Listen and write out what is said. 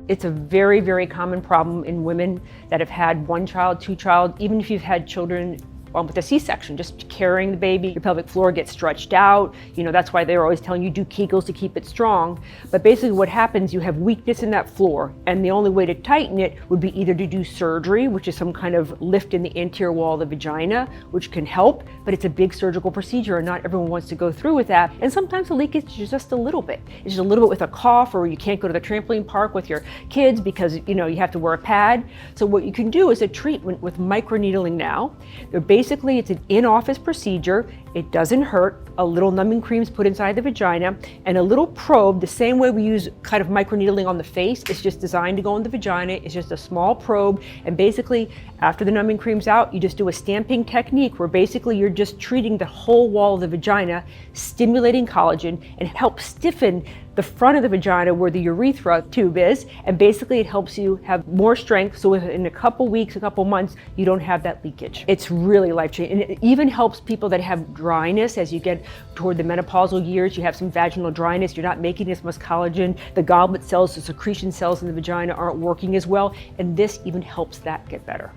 It's a very, very common problem in women that have had 1 child, 2 child, even if you've had children with a C-section, just carrying the baby, your pelvic floor gets stretched out. That's why they're always telling you do Kegels to keep it strong. But basically what happens, you have weakness in that floor, and the only way to tighten it would be either to do surgery, which is some kind of lift in the anterior wall of the vagina, which can help, but it's a big surgical procedure and not everyone wants to go through with that. And sometimes the leakage is just a little bit. It's just a little bit with a cough, or you can't go to the trampoline park with your kids because you have to wear a pad. So what you can do is a treatment with microneedling now. Basically, it's an in-office procedure. It doesn't hurt. A little numbing cream's put inside the vagina, and a little probe, the same way we use kind of microneedling on the face. It's just designed to go in the vagina. It's just a small probe, and basically, after the numbing cream's out, you just do a stamping technique where basically you're just treating the whole wall of the vagina, stimulating collagen, and it helps stiffen the front of the vagina where the urethra tube is, and basically it helps you have more strength, so in a couple weeks, a couple months, you don't have that leakage. It's really life-changing, and it even helps people that have dryness. As you get toward the menopausal years, you have some vaginal dryness, you're not making as much collagen, the goblet cells, the secretion cells in the vagina aren't working as well, and this even helps that get better.